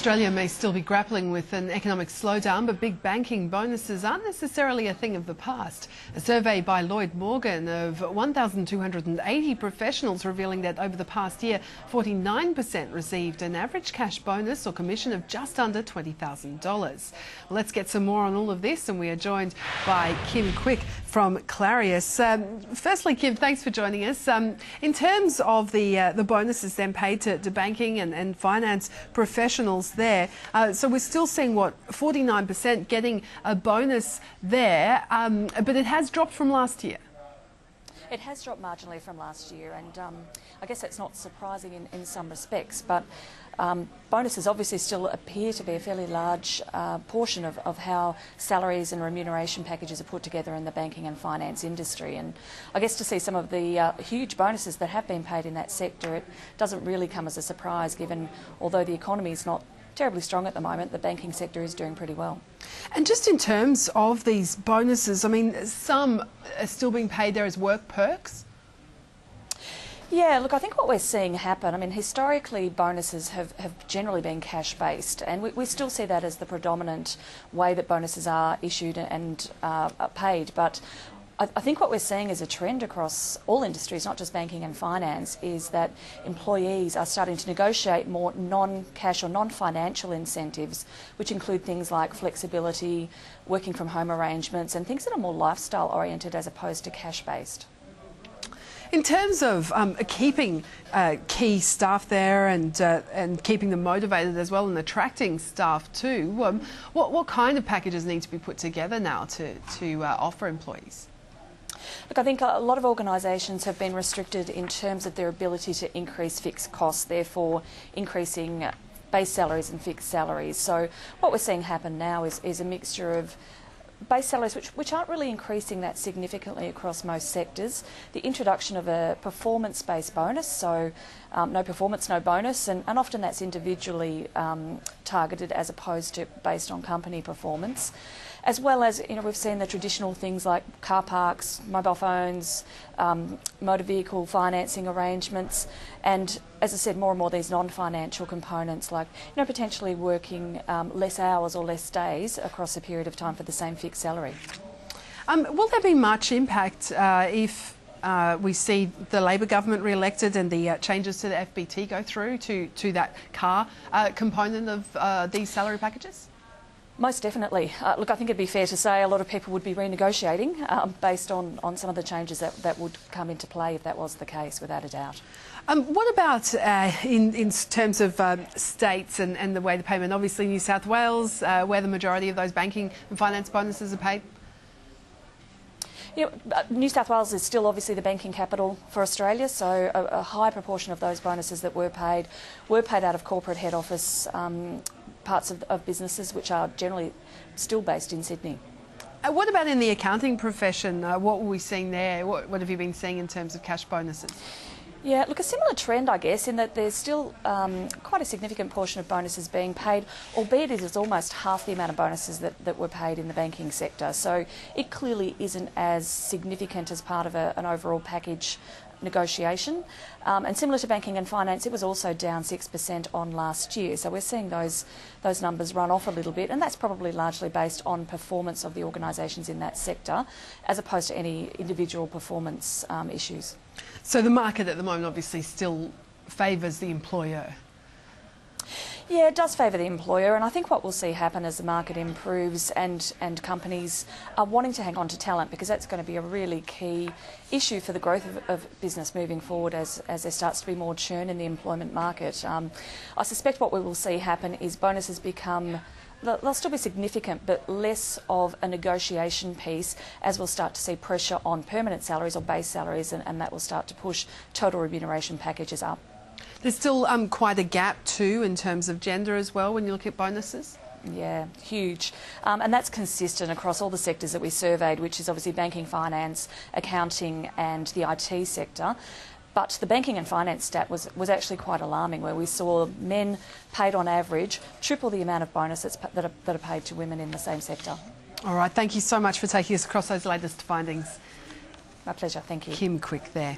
Australia may still be grappling with an economic slowdown, but big banking bonuses aren't necessarily a thing of the past. A survey by Lloyd Morgan of 1,280 professionals revealing that over the past year, 49% received an average cash bonus or commission of just under $20,000. Well, let's get some more on all of this, and we are joined by Kym from Clarius. Firstly, Kym, thanks for joining us. In terms of the bonuses then paid to banking and finance professionals there, so we're still seeing, what, 49% getting a bonus there, but it has dropped from last year. It has dropped marginally from last year, and I guess that's not surprising in some respects, but bonuses obviously still appear to be a fairly large portion of how salaries and remuneration packages are put together in the banking and finance industry. And I guess to see some of the huge bonuses that have been paid in that sector, it doesn't really come as a surprise, given although the economy is not terribly strong at the moment, the banking sector is doing pretty well. And just in terms of these bonuses, I mean, some are still being paid there as work perks? Yeah, look, I think what we're seeing happen, I mean, historically bonuses have generally been cash-based, and we still see that as the predominant way that bonuses are issued and are paid. But I think what we're seeing as a trend across all industries, not just banking and finance, is that employees are starting to negotiate more non-cash or non-financial incentives, which include things like flexibility, working from home arrangements, and things that are more lifestyle oriented as opposed to cash-based. In terms of keeping key staff there and keeping them motivated as well, and attracting staff too, what kind of packages need to be put together now to offer employees? Look, I think a lot of organisations have been restricted in terms of their ability to increase fixed costs, therefore increasing base salaries and fixed salaries. So what we're seeing happen now is a mixture of base salaries which aren't really increasing that significantly across most sectors, the introduction of a performance-based bonus, so no performance, no bonus, and often that's individually targeted as opposed to based on company performance. As well as, you know, we've seen the traditional things like car parks, mobile phones, motor vehicle financing arrangements, and as I said, more and more these non-financial components, like, you know, potentially working less hours or less days across a period of time for the same fixed salary. Will there be much impact if we see the Labor government re-elected and the changes to the FBT go through to that car component of these salary packages? Most definitely. Look, I think it'd be fair to say a lot of people would be renegotiating based on some of the changes that would come into play if that was the case, without a doubt. What about in terms of states and the way the payment? Obviously New South Wales, where the majority of those banking and finance bonuses are paid. You know, New South Wales is still obviously the banking capital for Australia, so a high proportion of those bonuses that were paid out of corporate head office parts of businesses, which are generally still based in Sydney. What about in the accounting profession? What were we seeing there? What have you been seeing in terms of cash bonuses? Yeah, look, a similar trend, I guess, in that there's still quite a significant portion of bonuses being paid, albeit it is almost half the amount of bonuses that were paid in the banking sector. So it clearly isn't as significant as part of an overall package negotiation. And similar to banking and finance, it was also down 6% on last year. So we're seeing those numbers run off a little bit, and that's probably largely based on performance of the organisations in that sector, as opposed to any individual performance issues. So the market at the moment obviously still favours the employer. Yeah, it does favour the employer, and I think what we'll see happen as the market improves and companies are wanting to hang on to talent, because that's going to be a really key issue for the growth of business moving forward as there starts to be more churn in the employment market. I suspect what we will see happen is bonuses become, they'll still be significant, but less of a negotiation piece, as we'll start to see pressure on permanent salaries or base salaries, and that will start to push total remuneration packages up. There's still quite a gap too in terms of gender as well when you look at bonuses. Yeah, huge. And that's consistent across all the sectors that we surveyed, which is obviously banking, finance, accounting and the IT sector. But the banking and finance stat was actually quite alarming, where we saw men paid on average triple the amount of bonuses that are paid to women in the same sector. All right, thank you so much for taking us across those latest findings. My pleasure, thank you. Kym there.